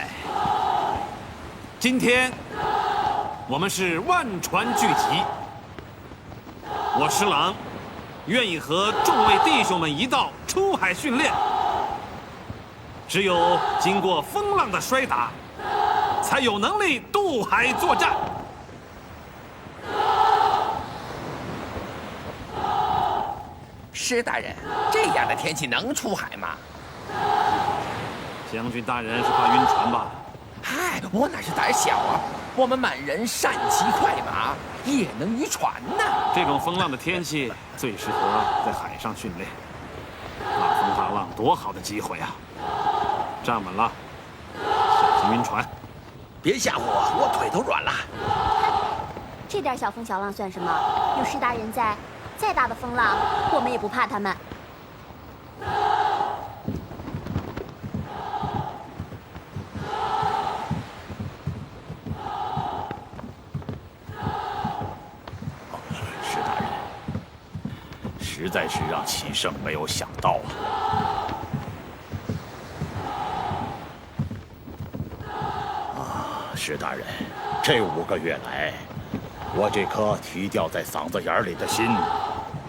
来。今天，我们是万船聚集。我施琅愿意和众位弟兄们一道出海训练。只有经过风浪的摔打，才有能力渡海作战。施大人，这样的天气能出海吗？将军大人是怕晕船吧？嗨，我哪是胆小啊！我们满人善骑快马，也能渔船呢。这种风浪的天气最适合在海上训练。大风大浪，多好的机会啊！站稳了，小心晕船。别吓唬我，我腿都软了。这点小风小浪算什么？有施大人在，再大的风浪，我们也不怕他们。施大人，实在是让齐胜没有想到啊！施大人，这5个月来，我这颗提吊在嗓子眼里的心，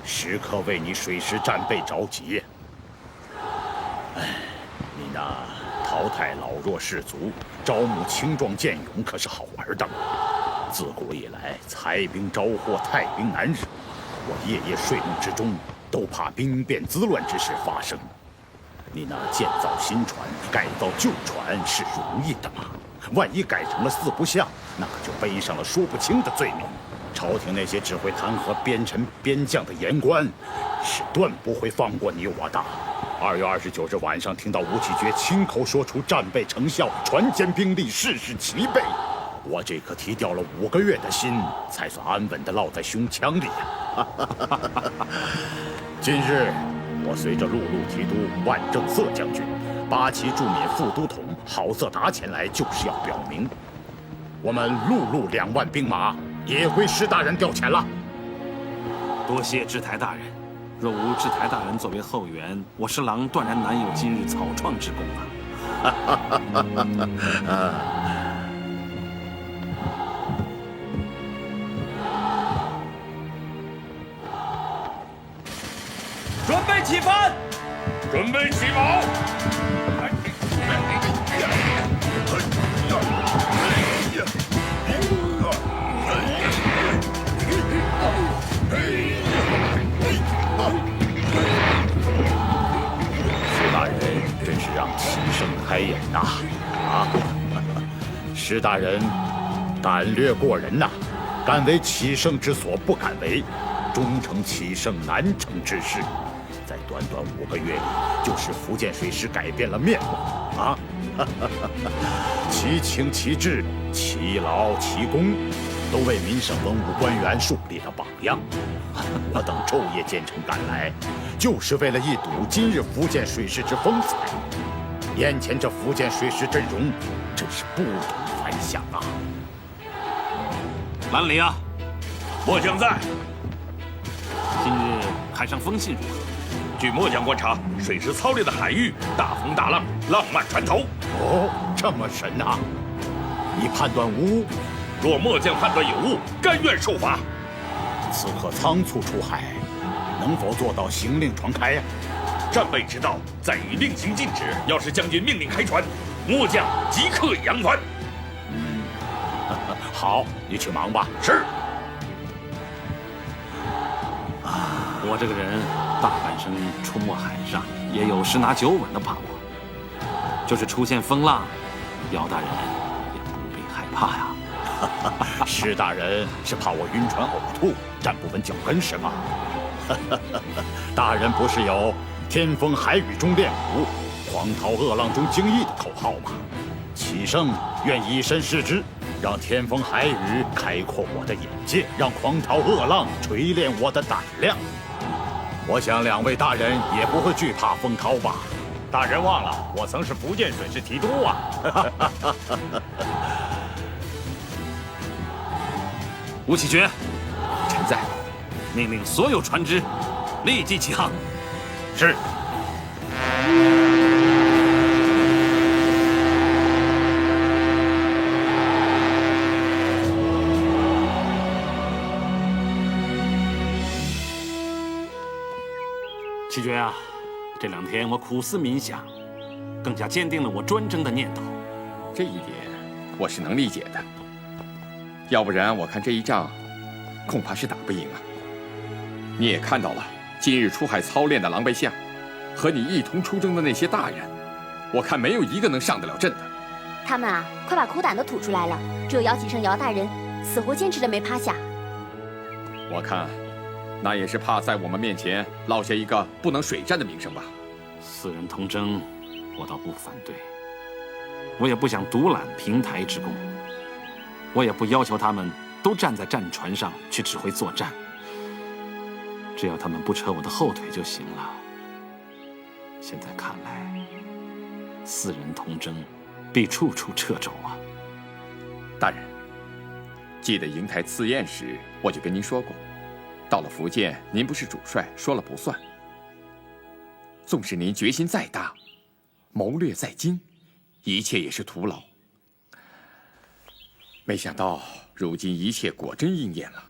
时刻为你水师战备着急。哎，你那淘汰老弱士卒，招募青壮健勇，可是好玩的吗？自古以来，财兵招祸，太兵难惹。我夜夜睡梦之中，都怕兵变滋乱之事发生。你那建造新船、改造旧船是容易的吗？万一改成了四不像，那可就背上了说不清的罪名。朝廷那些只会弹劾边臣边将的言官，是断不会放过你我的。2月29日晚上，听到吴启觉亲口说出战备成效，船坚兵力，事事齐备，我这颗提吊了5个月的心，才算安稳地烙在胸腔里呀。今日，我随着陆路提督万正色将军、8旗驻缅副都统郝色达前来，就是要表明，我们陆路2万兵马也归施大人调遣了。多谢智台大人，若无智台大人作为后援，我施琅断然难有今日草创之功啊！准备起帆，准备起锚。施大人真是让齐胜开眼呐！啊，施大人胆略过人呐，敢为齐胜之所不敢为，终成齐胜难成之事。在短短5个月里，就使福建水师改变了面貌啊！其情其志，其劳其功，都为民省文武官员树立了榜样。我等昼夜兼程赶来，就是为了一睹今日福建水师之风采。眼前这福建水师阵容，真是不同凡响啊！兰里啊，末将在。今日海上风信如何？据末将观察，水师操练的海域大风大浪，浪漫船头。哦，这么神呐！你判断无误？若末将判断有误，甘愿受罚。此刻仓促出海，能否做到行令船开呀？战备之道在于令行禁止。要是将军命令开船，末将即刻扬帆。好，你去忙吧。是。我这个人大半生出没海上，也有10拿9稳的把握。就是出现风浪，姚大人也不必害怕呀。施大人是怕我晕船呕吐，站不稳脚跟是吗？大人不是有“天风海雨中练武，狂涛恶浪中精益”的口号吗？齐胜愿以身试之，让天风海雨开阔我的眼界，让狂涛恶浪锤炼我的胆量。我想2位大人也不会惧怕风涛吧？大人忘了，我曾是福建水师提督啊！吴启觉，臣在。命令所有船只立即起航。是。七绝啊，这2天我苦思冥想，更加坚定了我专征的念头。这一点我是能理解的，要不然我看这一仗，恐怕是打不赢啊。你也看到了，今日出海操练的狼狈相，和你一同出征的那些大人，我看没有一个能上得了阵的。他们啊，快把苦胆都吐出来了。只有姚启圣姚大人死活坚持着没趴下。我看，那也是怕在我们面前落下一个不能水战的名声吧。4人同征，我倒不反对。我也不想独揽平台之功，我也不要求他们都站在战船上去指挥作战，只要他们不扯我的后腿就行了。现在看来，4人同征，必处处掣肘啊。大人，记得瀛台赐宴时，我就跟您说过，到了福建，您不是主帅，说了不算。纵使您决心再大，谋略再精，一切也是徒劳。没想到如今一切果真应验了。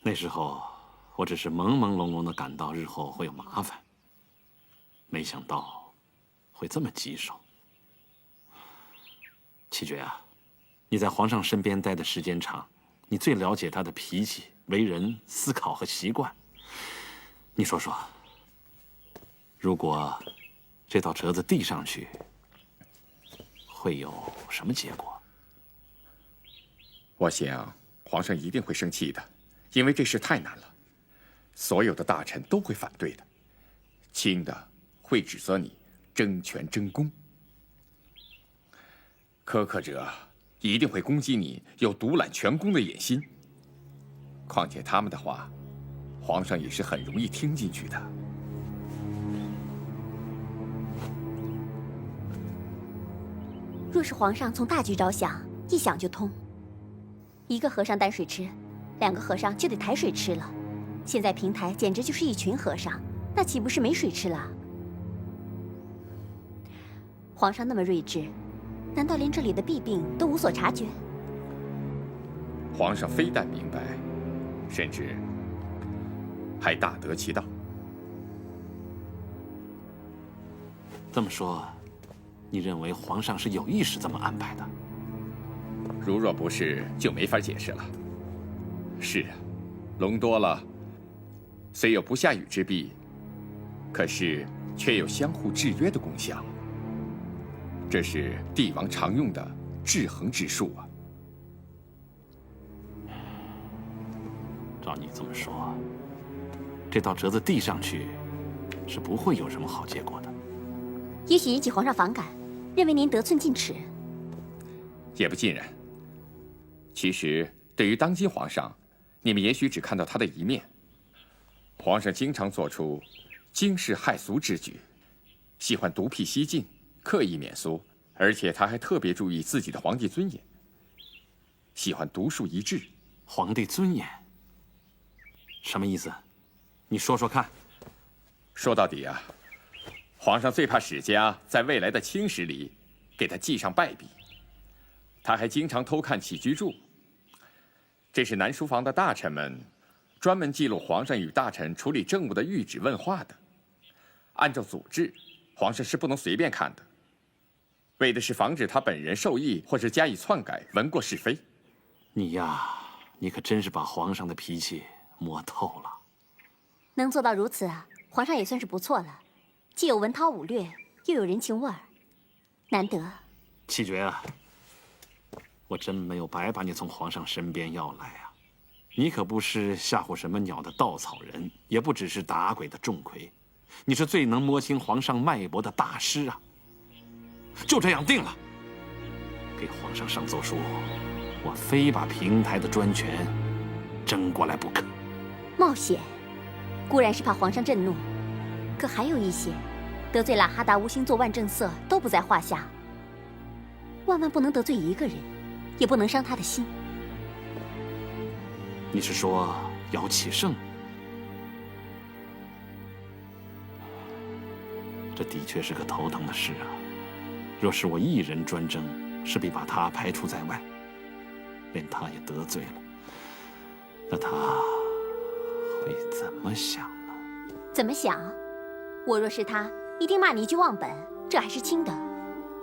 那时候我只是朦朦胧胧地感到日后会有麻烦，没想到会这么棘手。七绝啊，你在皇上身边待的时间长，你最了解他的脾气、为人、思考和习惯。你说说，如果这道折子递上去，会有什么结果？我想皇上一定会生气的，因为这事太难了，所有的大臣都会反对的，轻的会指责你争权争功，苛刻者一定会攻击你有独揽全功的野心。况且他们的话，皇上也是很容易听进去的。若是皇上从大局着想，一想就通。一个和尚担水吃，2个和尚就得抬水吃了。现在平台简直就是一群和尚，那岂不是没水吃了？皇上那么睿智，难道连这里的弊病都无所察觉？皇上非但明白，甚至还大得其道。这么说，你认为皇上是有意识这么安排的？如若不是，就没法解释了。是啊，龙多了，虽有不下雨之弊，可是却有相互制约的功效。这是帝王常用的制衡之术啊。照你这么说，这道折子递上去，是不会有什么好结果的。也许引起皇上反感，认为您得寸进尺。也不尽然。其实，对于当今皇上，你们也许只看到他的一面。皇上经常做出惊世骇俗之举，喜欢独辟蹊径，刻意免俗，而且他还特别注意自己的皇帝尊严，喜欢独树一帜。皇帝尊严？什么意思？你说说看。说到底啊，皇上最怕史家在未来的清史里给他记上败笔。他还经常偷看起居注，这是南书房的大臣们专门记录皇上与大臣处理政务的谕旨问话的。按照祖制，皇上是不能随便看的，为的是防止他本人受益或是加以篡改、闻过是非。你呀，你可真是把皇上的脾气摸透了。能做到如此，皇上也算是不错了，既有文韬武略，又有人情味儿，难得。七绝啊，我真没有白把你从皇上身边要来啊！你可不是吓唬什么鸟的稻草人，也不只是打鬼的钟馗，你是最能摸清皇上脉搏的大师啊！就这样定了，给皇上上奏书，我非把平台的专权争过来不可。冒险固然是怕皇上震怒，可还有一些得罪喇哈达无星座万正色都不在话下。万万不能得罪一个人，也不能伤他的心。你是说姚启圣？这的确是个头疼的事啊！若是我一人专政，势必把他排除在外，连他也得罪了，那他会怎么想呢？怎么想？我若是他，一定骂你一句忘本，这还是轻的。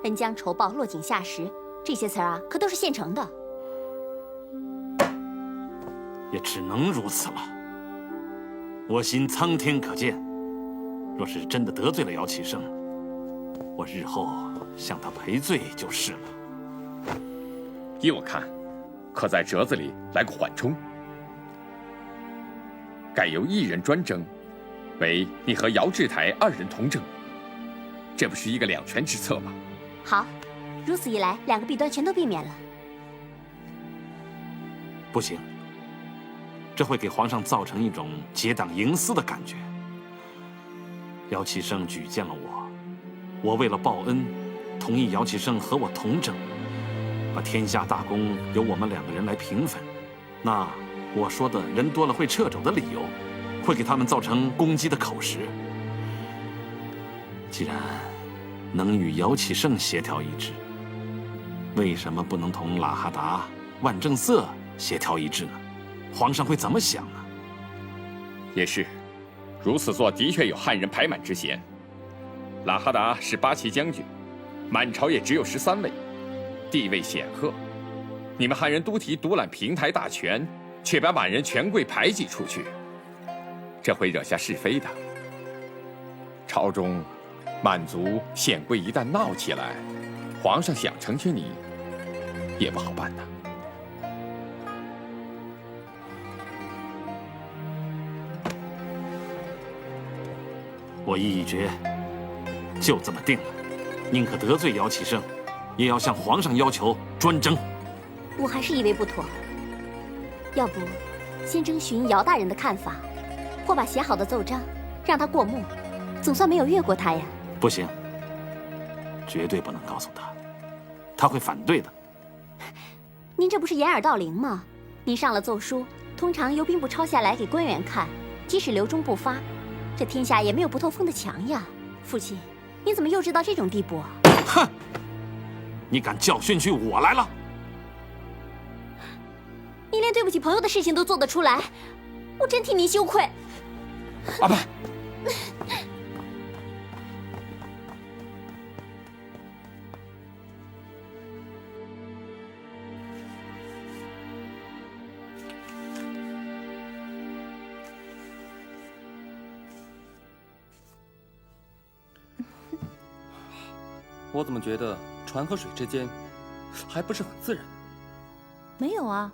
恩将仇报，落井下石，这些词儿啊，可都是现成的。也只能如此了。我心苍天可见，若是真的得罪了姚启胜，我日后向他赔罪就是了。依我看，可在折子里来个缓冲，改由一人专征，为你和姚志台2人同征，这不是一个两全之策吗？好，如此一来，2个弊端全都避免了。不行，这会给皇上造成一种结党营私的感觉。姚启胜举荐了我，我为了报恩，同意姚启胜和我同征，把天下大功由我们2个人来平分。那我说的人多了会掣肘的理由，会给他们造成攻击的口实。既然能与姚启胜协调一致，为什么不能同喇哈达、万正色协调一致呢？皇上会怎么想呢？也是，如此做的确有汉人排满之嫌。喇哈达是8旗将军，满朝也只有13位，地位显赫。你们汉人都提独揽平台大权，却把满人权贵排挤出去，这会惹下是非的。朝中满族显贵一旦闹起来，皇上想成全你，也不好办呐。我意已决，就这么定了。宁可得罪姚启胜，也要向皇上要求专征。我还是以为不妥，要不先征询姚大人的看法，或把写好的奏章让他过目，总算没有越过他呀。不行，绝对不能告诉他，他会反对的。您这不是掩耳盗铃吗？您上了奏书，通常由兵部抄下来给官员看，即使留中不发，这天下也没有不透风的墙呀。父亲，你怎么幼稚到这种地步啊？哼！你敢教训起我来了？你连对不起朋友的事情都做得出来，我真替您羞愧。阿爸，我怎么觉得船和水之间还不是很自然？没有啊，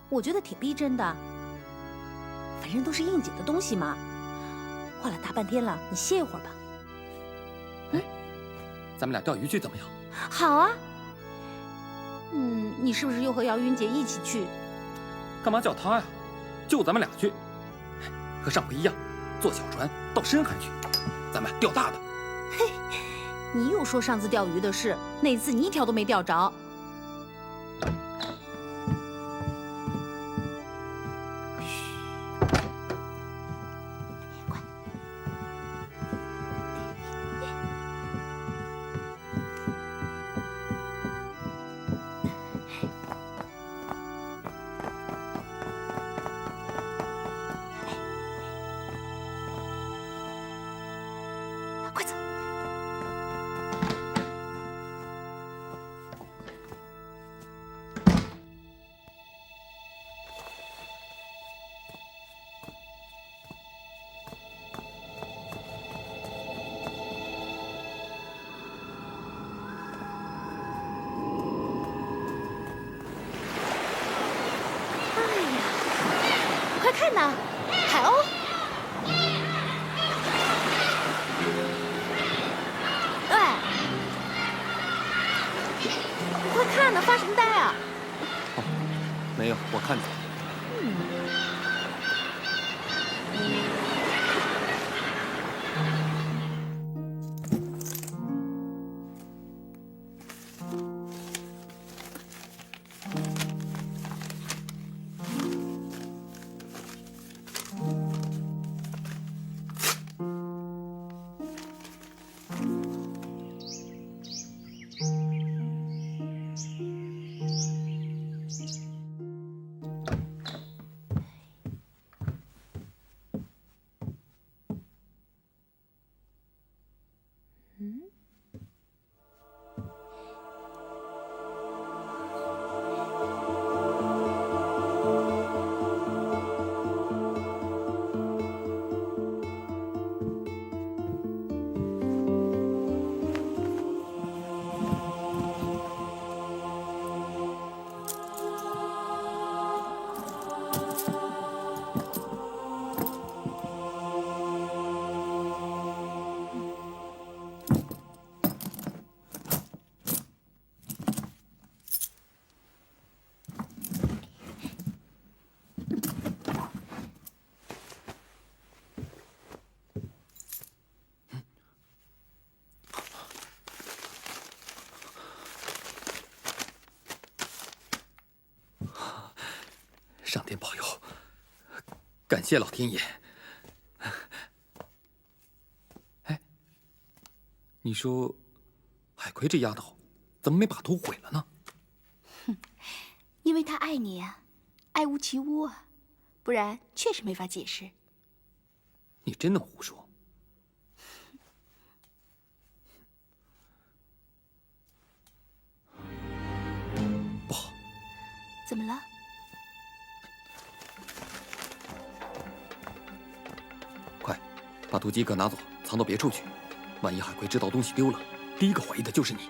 我觉得挺逼真的。反正都是应景的东西嘛。画了大半天了，你歇一会儿吧。咱们俩钓鱼去怎么样？好啊。你是不是又和姚云姐一起去？干嘛叫她呀？就咱们俩去，和上回一样，坐小船到深海去，咱们钓大的。嘿，你又说上次钓鱼的事，那次你一条都没钓着。快走！哎呀，快看呐，海鸥！哎，快看呐，发什么呆啊？没有，我看见。上天保佑，感谢老天爷。哎，你说海葵这丫头怎么没把图毁了呢？哼，因为她爱你啊，爱屋及乌啊，不然确实没法解释。你真能胡说。不好，怎么了？快，把图即刻拿走，藏到别处去。万一海葵知道东西丢了，第一个怀疑的就是你。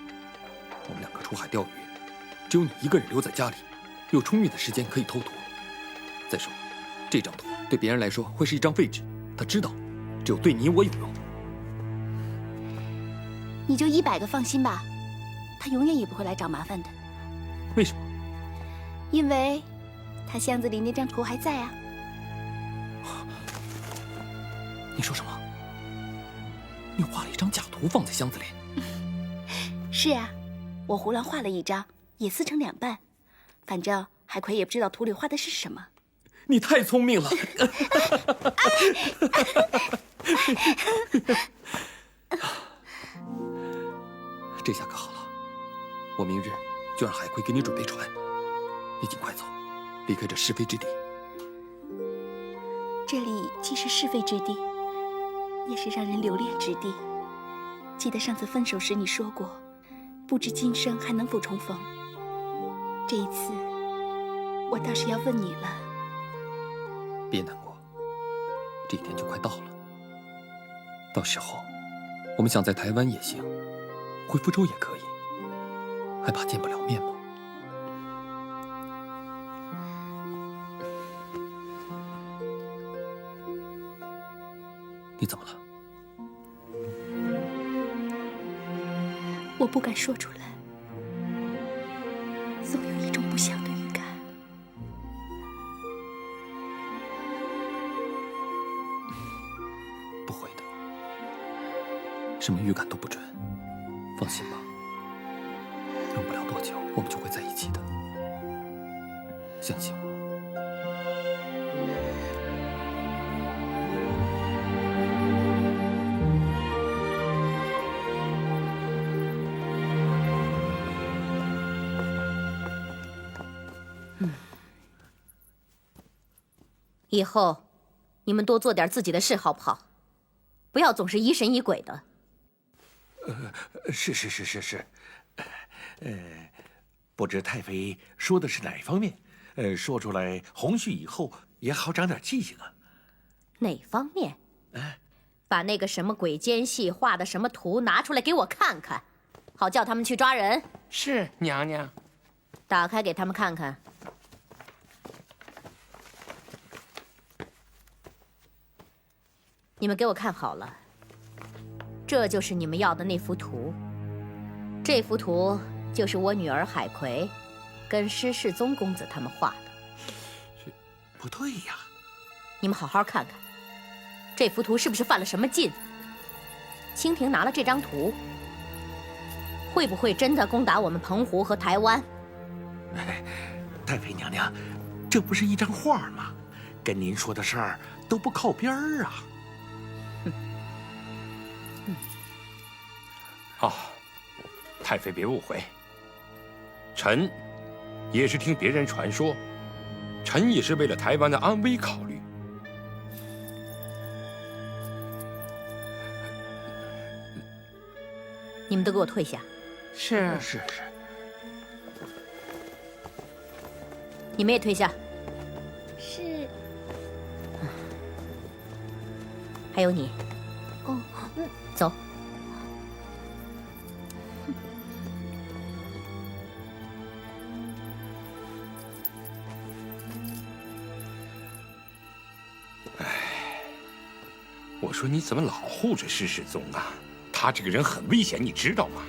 我们两个出海钓鱼，只有你一个人留在家里，有充裕的时间可以偷图。再说，这张图对别人来说会是一张废纸，他知道，只有对你我有用。你就100个放心吧，他永远也不会来找麻烦的。为什么？因为他箱子里那张图还在啊。你说什么？你画了一张假图放在箱子里？是啊，我胡乱画了一张，也撕成2半，反正海葵也不知道图里画的是什么。你太聪明了！这下可好了，我明日就让海葵给你准备船，你尽快走，离开这是非之地。这里既是是非之地，也是让人留恋之地。记得上次分手时你说过，不知今生还能否重逢。这一次，我倒是要问你了。别难过，这一天就快到了。到时候，我们想在台湾也行，回福州也可以，还怕见不了面吗？你怎么了？我不敢说出来，总有一种不祥的预感。不会的，什么预感都不准。放心吧，用不了多久，我们就会在一起的。相信我。以后，你们多做点自己的事，好不好？不要总是疑神疑鬼的。是。不知太妃说的是哪方面？说出来，洪旭以后也好长点记性啊。哪方面？把那个什么鬼奸细画的什么图拿出来给我看看，好叫他们去抓人。是娘娘。打开给他们看看。你们给我看好了，这就是你们要的那幅图。这幅图就是我女儿海葵跟施世宗公子他们画的。不对呀！你们好好看看，这幅图是不是犯了什么禁？清廷拿了这张图，会不会真的攻打我们澎湖和台湾？太妃娘娘，这不是一张画吗？跟您说的事儿都不靠边儿啊！太妃别误会，臣也是听别人传说，臣也是为了台湾的安危考虑。你们都给我退下！是。你们也退下！是。还有你，走。我说你怎么老护着施世宗啊？他这个人很危险，你知道吗？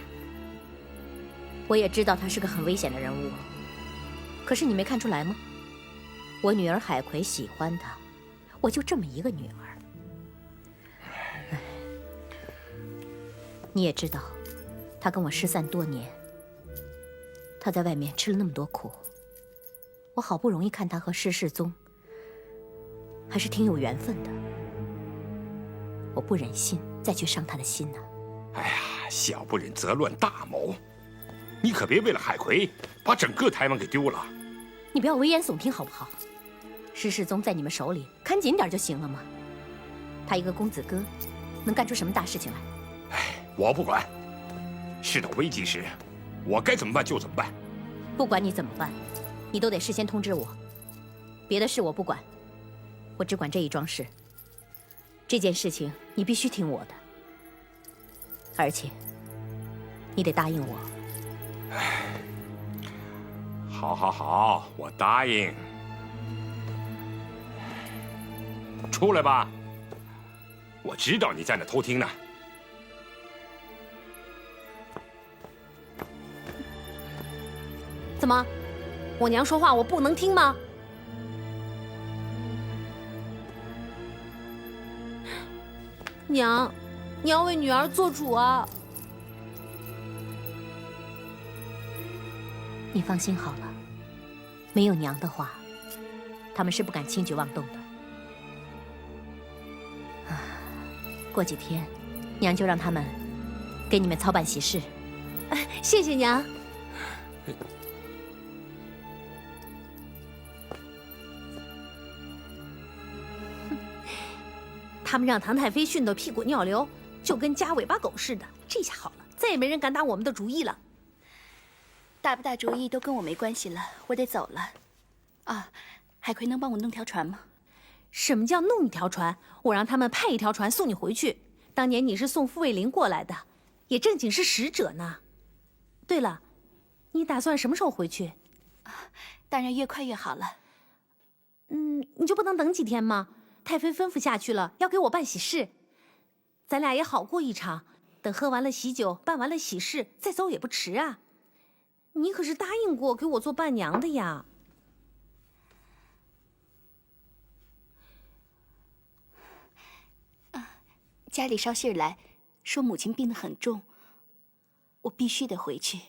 我也知道他是个很危险的人物，可是你没看出来吗？我女儿海葵喜欢他，我就这么一个女儿。你也知道，他跟我失散多年，他在外面吃了那么多苦，我好不容易看他和施世宗还是挺有缘分的，我不忍心再去伤他的心呐。哎呀，小不忍则乱大谋，你可别为了海葵把整个台湾给丢了。你不要危言耸听好不好？施世宗在你们手里，看紧点就行了嘛。他一个公子哥，能干出什么大事情来？哎，我不管。事到危急时，我该怎么办就怎么办。不管你怎么办，你都得事先通知我。别的事我不管，我只管这一桩事。这件事情你必须听我的，而且你得答应我。好，好，好，我答应。出来吧，我知道你在那偷听呢。怎么，我娘说话我不能听吗？娘，你要为女儿做主啊！你放心好了，没有娘的话，他们是不敢轻举妄动的。过几天，娘就让他们给你们操办喜事。谢谢娘。他们让唐太妃训得屁滚尿流，就跟夹尾巴狗似的。这下好了，再也没人敢打我们的主意了。打不打主意都跟我没关系了，我得走了。啊，海葵能帮我弄条船吗？什么叫弄一条船？我让他们派一条船送你回去。当年你是送傅卫林过来的，也正经是使者呢。对了，你打算什么时候回去？当然越快越好了。你就不能等几天吗？太妃吩咐下去了，要给我办喜事，咱俩也好过一场。等喝完了喜酒，办完了喜事，再走也不迟啊。你可是答应过给我做伴娘的呀。家里捎信来，说母亲病得很重，我必须得回去。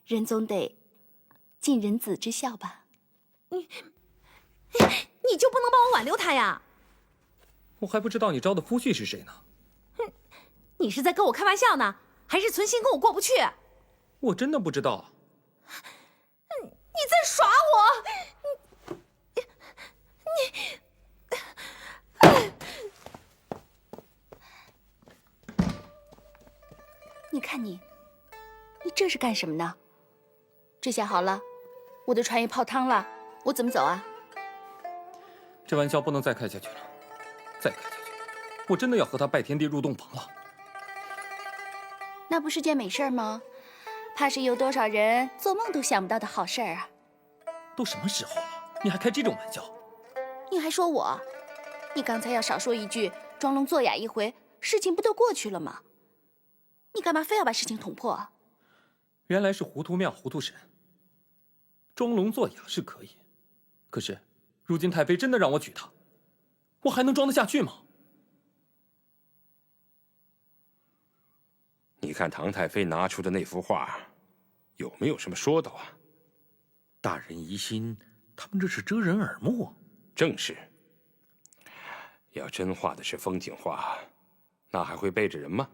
人总得尽人子之孝吧。你就不能帮我挽留他呀？我还不知道你招的夫婿是谁呢。你是在跟我开玩笑呢，还是存心跟我过不去？我真的不知道。你在耍我！你看你这是干什么呢？这下好了，我的船也泡汤了，我怎么走啊？这玩笑不能再开下去了，再开下去，我真的要和他拜天地入洞房了。那不是件美事吗？怕是有多少人做梦都想不到的好事儿啊！都什么时候了，你还开这种玩笑？你还说我？你刚才要少说一句，装聋作哑一回，事情不都过去了吗？你干嘛非要把事情捅破啊？原来是糊涂庙糊涂神。装聋作哑是可以，可是如今太妃真的让我娶她，我还能装得下去吗？你看唐太妃拿出的那幅画，有没有什么说道啊？大人疑心，他们这是遮人耳目。正是。要真画的是风景画，那还会背着人吗？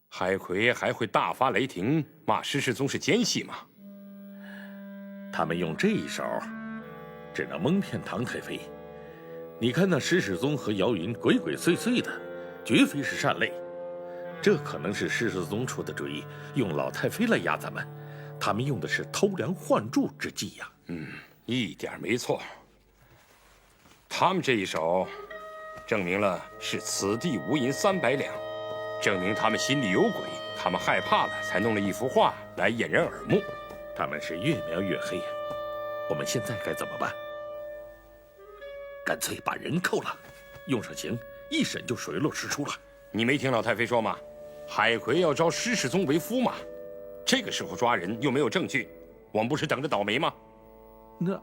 海葵还会大发雷霆，骂施世宗是奸细吗？他们用这一手，只能蒙骗唐太妃。你看那施世宗和姚云鬼鬼祟祟的，绝非是善类。这可能是施世宗出的主意，用老太妃来压咱们。他们用的是偷梁换柱之计呀。一点没错。他们这一手，证明了是此地无银300两，证明他们心里有鬼，他们害怕了，才弄了一幅画来掩人耳目。他们是越描越黑。我们现在该怎么办？干脆把人扣了，用上刑，一审就水落石出了。你没听老太妃说吗？海葵要招施世宗为夫嘛。这个时候抓人又没有证据，我们不是等着倒霉吗？那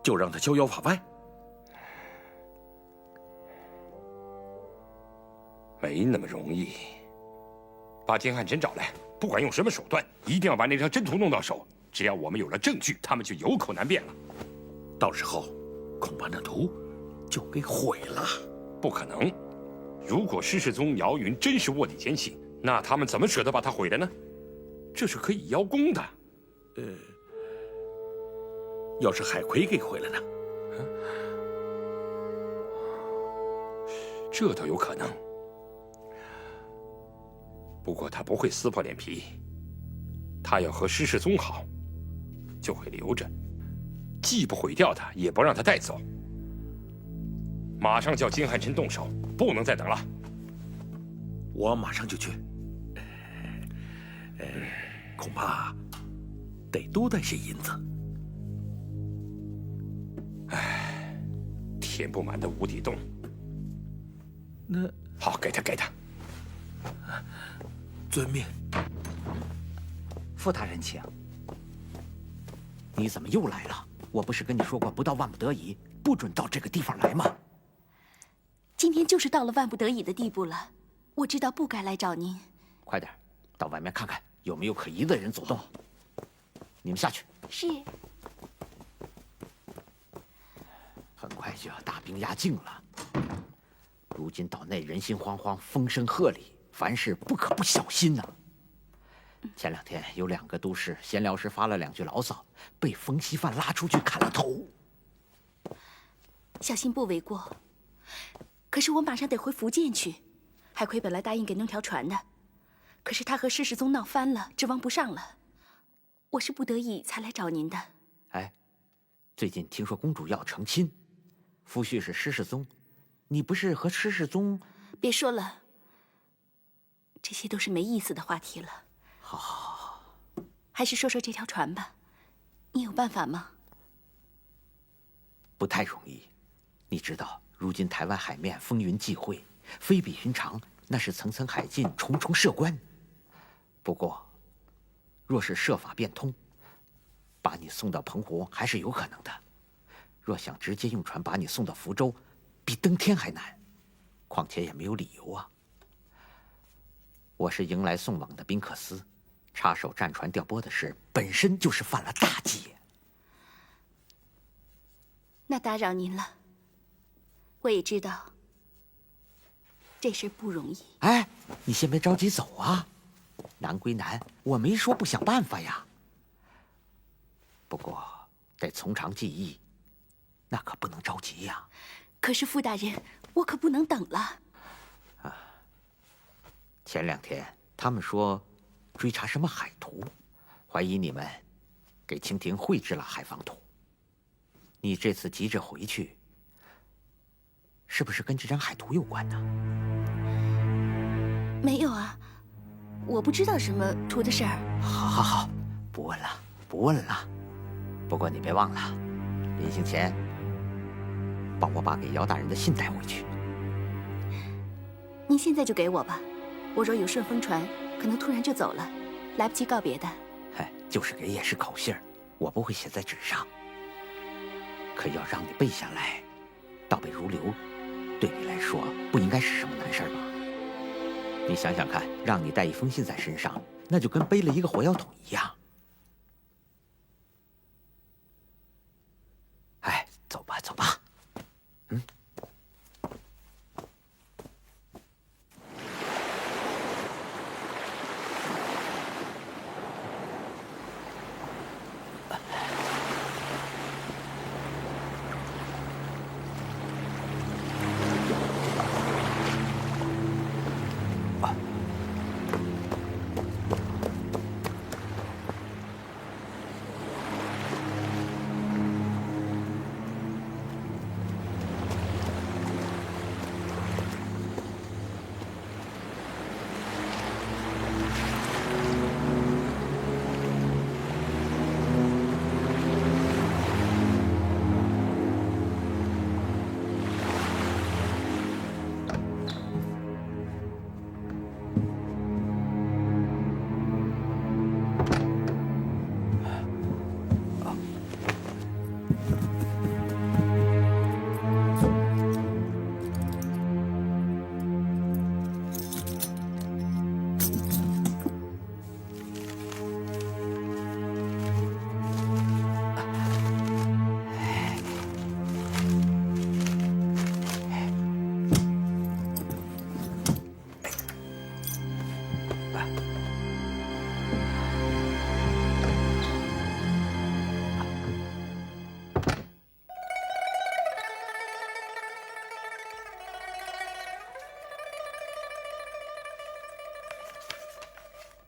就让他逍遥法外。没那么容易。把金汉臣找来，不管用什么手段，一定要把那张真图弄到手，只要我们有了证据，他们就有口难辩了。到时候，恐怕那图就给毁了。不可能！如果施世宗、姚云真是卧底奸细，那他们怎么舍得把它毁了呢？这是可以邀功的。要是海葵给毁了呢？这倒有可能。不过他不会撕破脸皮，他要和施世宗好，就会留着，既不毁掉他，也不让他带走。马上叫金汉琛动手，不能再等了。我马上就去。恐怕得多带些银子。唉，填不满的无底洞。那好，给他，给他。遵命。傅大人，请。你怎么又来了？我不是跟你说过，不到万不得已，不准到这个地方来吗？今天就是到了万不得已的地步了，我知道不该来找您。快点，到外面看看有没有可疑的人走动。你们下去。是。很快就要大兵压境了。如今岛内人心惶惶，风声鹤唳，凡事不可不小心呐。前2天有2个都师闲聊时发了2句牢骚，被冯锡范拉出去砍了头。小心不为过。可是我马上得回福建去。海葵本来答应给弄条船的，可是他和施世宗闹翻了，指望不上了。我是不得已才来找您的。哎，最近听说公主要成亲，夫婿是施世宗，你不是和施世宗？别说了，这些都是没意思的话题了。好，还是说说这条船吧。你有办法吗？不太容易。你知道，如今台湾海面风云际会，非比寻常，那是层层海禁，重重设关。不过，若是设法变通，把你送到澎湖还是有可能的。若想直接用船把你送到福州，比登天还难。况且也没有理由啊。我是迎来送往的宾克斯，插手战船调拨的事，本身就是犯了大忌。那打扰您了。我也知道，这事不容易。哎，你先别着急走啊，难归难，我没说不想办法呀。不过得从长计议，那可不能着急呀。可是傅大人，我可不能等了。前2天他们说追查什么海图，怀疑你们给清廷绘制了海防图。你这次急着回去，是不是跟这张海图有关呢？没有啊，我不知道什么图的事儿。好，不问了，不问了。不过你别忘了，临行前帮我把给姚大人的信带回去。您现在就给我吧，我若有顺风船，可能突然就走了，来不及告别的。就是给也是口信儿，我不会写在纸上。可要让你背下来，倒背如流，对你来说不应该是什么难事吧？你想想看，让你带一封信在身上，那就跟背了一个火药桶一样。哎，走吧，走吧。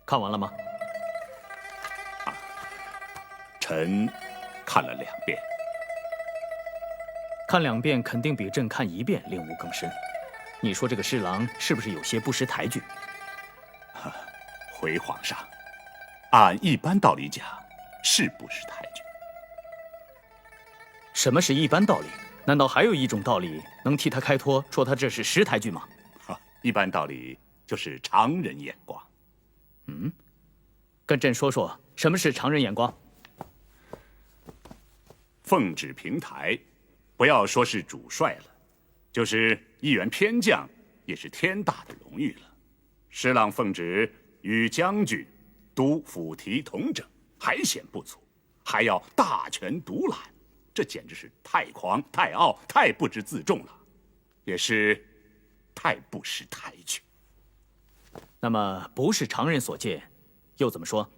看完了吗？臣看了2遍。看2遍肯定比朕看1遍领悟更深。你说这个施琅是不是有些不识抬举？回皇上，按一般道理讲，是不识抬举。什么是一般道理？难道还有一种道理能替他开脱，说他这是识抬举吗？一般道理就是常人眼光。跟朕说说什么是常人眼光。奉旨平台，不要说是主帅了，就是一员偏将，也是天大的荣誉了。施琅奉旨与将军、督抚提同整，还嫌不足，还要大权独揽，这简直是太狂、太傲、太不知自重了，也是太不识抬举。那么不是常人所见，又怎么说？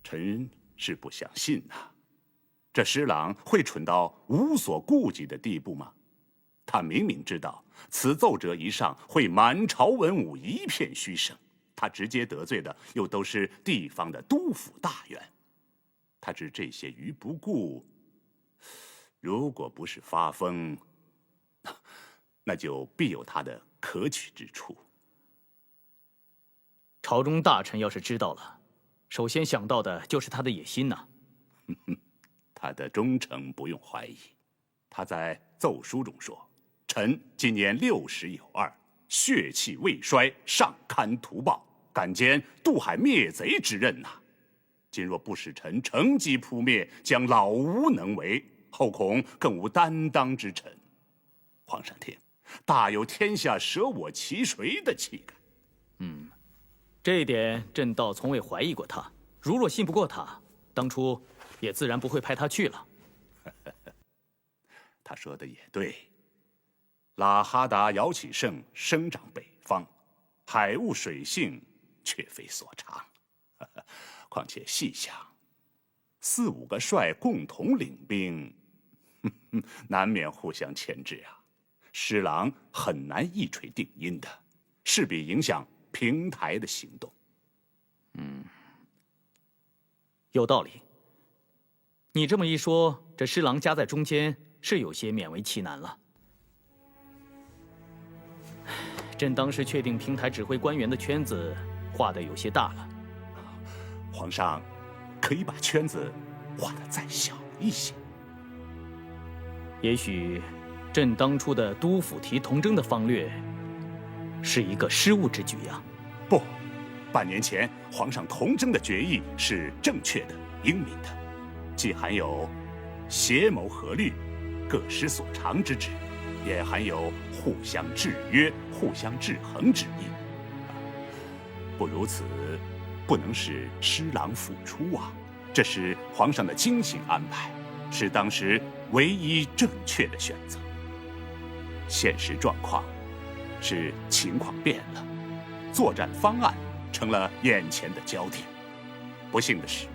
臣是不相信呐。这施琅会蠢到无所顾忌的地步吗？他明明知道此奏折一上，会满朝文武一片嘘声，他直接得罪的又都是地方的督抚大员，他置这些于不顾。如果不是发疯，那就必有他的可取之处。朝中大臣要是知道了，首先想到的就是他的野心呐。他的忠诚不用怀疑。他在奏书中说：“臣今年60有2，血气未衰，尚堪图报，敢兼渡海灭贼之任呐！今若不使臣乘机扑灭，将老无能为，后恐更无担当之臣。”皇上听，大有天下舍我其谁的气概。这一点朕倒从未怀疑过他。如若信不过他，当初也自然不会派他去了。他说的也对，喇哈达、姚启圣生长北方，海务水性却非所长。况且细想，4、5个帅共同领兵，难免互相牵制啊。施琅很难一锤定音的，势必影响平台的行动。有道理。你这么一说，这施琅夹在中间是有些勉为其难了。朕当时确定平台指挥官员的圈子画得有些大了。皇上可以把圈子画得再小一些。也许朕当初的督抚提同征的方略是一个失误之举呀。不，半年前皇上同征的决议是正确的、英明的，既含有协谋合律、各施所长之旨，也含有互相制约、互相制衡之意。不如此，不能使施琅复出啊！这是皇上的精心安排，是当时唯一正确的选择。现实状况是情况变了，作战方案成了眼前的焦点。不幸的是，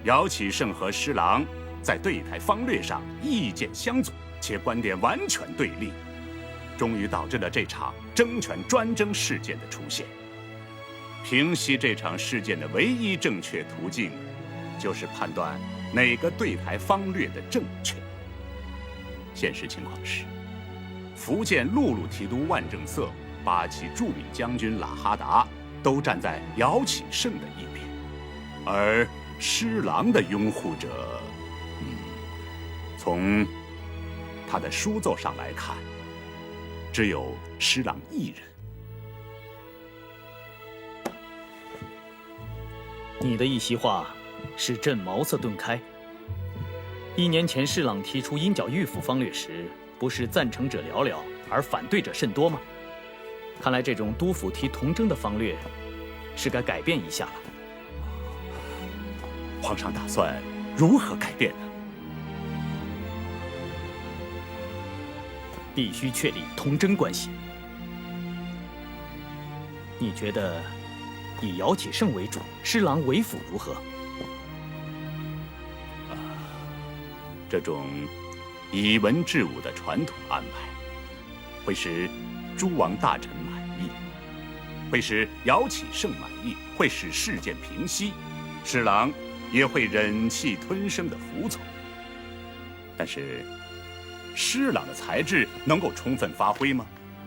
姚启圣和施琅在对台方略上意见相左，且观点完全对立，终于导致了这场争权专政事件的出现。平息这场事件的唯一正确途径，就是判断哪个对台方略的正确。现实情况是，福建陆路提督万正色、八旗驻领将军喇哈达都站在姚启圣的一边，而施琅的拥护者，从他的书奏上来看，只有施琅一人。你的一席话使朕茅塞顿开。1年前施琅提出鹰角御府方略时，不是赞成者寥寥，而反对者甚多吗？看来这种督抚提同征的方略是该改变一下了。皇上打算如何改变呢？必须确立同征关系。你觉得以姚启圣为主，施琅为辅如何？这种以文治武的传统安排，会使诸王大臣满意。会使姚启圣满意，会使事件平息，侍郎也会忍气吞声地服从。但是，施琅的才智能够充分发挥吗？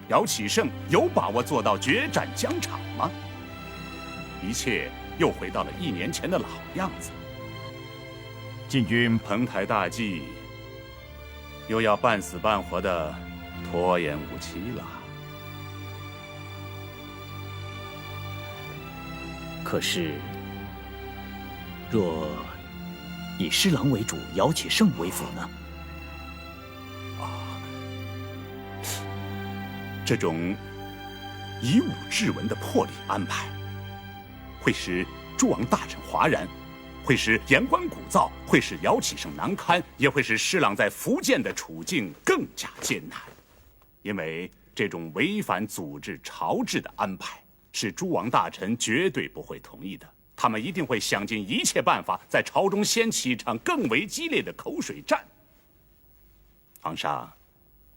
姚启圣有把握做到决战疆场吗？一切又回到了1年前的老样子。晋军彭台大计，又要半死半活的拖延无期了。可是，若以施琅为主，姚启圣为辅呢？这种以武治文的魄力安排，会使诸王大臣哗然，会使言官鼓噪，会使姚启圣难堪，也会使施琅在福建的处境更加艰难。因为这种违反组织朝制的安排，是诸王大臣绝对不会同意的。他们一定会想尽一切办法，在朝中掀起一场更为激烈的口水战。皇上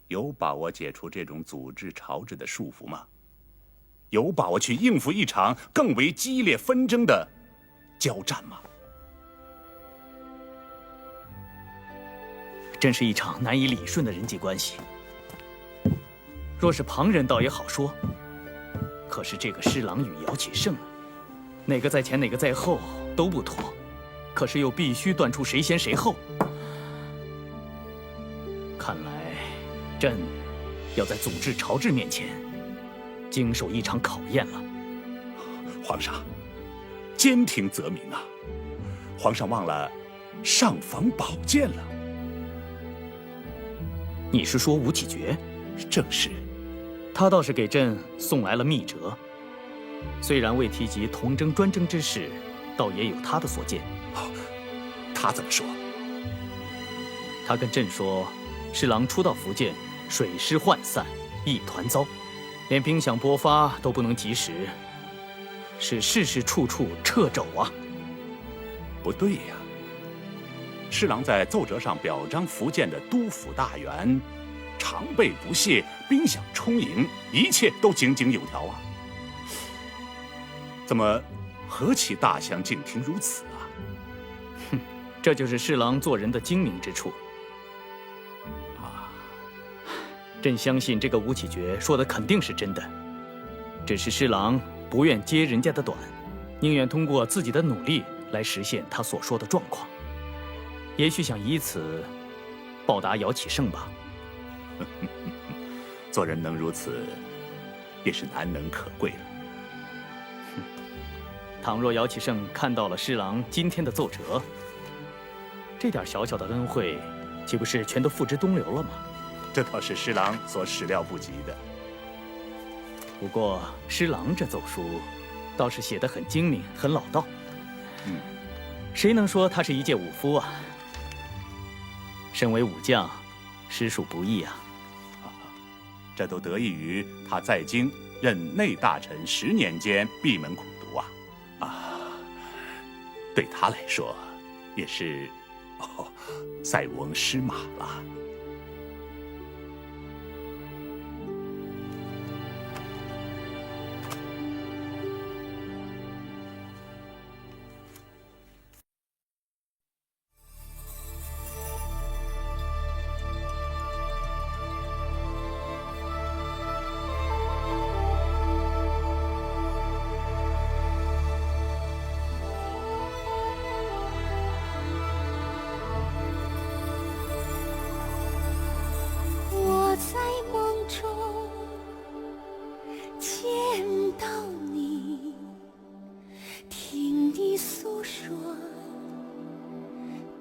有把握解除这种组织朝制的束缚吗？有把握去应付一场更为激烈纷争的交战吗？真是一场难以理顺的人际关系。若是旁人倒也好说，可是这个施琅与姚启圣，哪个在前哪个在后都不妥，可是又必须断出谁先谁后。看来朕要在组织朝制面前经受一场考验了。皇上，兼听则明啊！皇上忘了上房宝剑了。你是说吴启觉？正是。他倒是给朕送来了密折，虽然未提及同征专征之事，倒也有他的所见。他怎么说？他跟朕说，施琅初到福建，水师涣散，一团糟，连兵饷拨发都不能及时，是事事处处掣肘啊。不对呀，施琅在奏折上表彰福建的督抚大员常备不懈，兵饷充盈，一切都井井有条啊。怎么何其大相径庭如此啊？哼，这就是施琅做人的精明之处。朕相信这个吴启觉说的肯定是真的，只是施琅不愿揭人家的短，宁愿通过自己的努力来实现他所说的状况，也许想以此报答姚启圣吧。做人能如此，也是难能可贵了。倘若姚启圣看到了施琅今天的奏折，这点小小的恩惠，岂不是全都付之东流了吗？这倒是施琅所始料不及的。不过施琅这奏书，倒是写得很精明，很老道。谁能说他是一介武夫啊？身为武将，实属不易啊。这都得益于他在京任内大臣10年间闭门苦读啊！对他来说，也是塞翁失马了。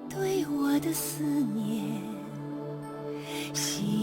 对我的思念，心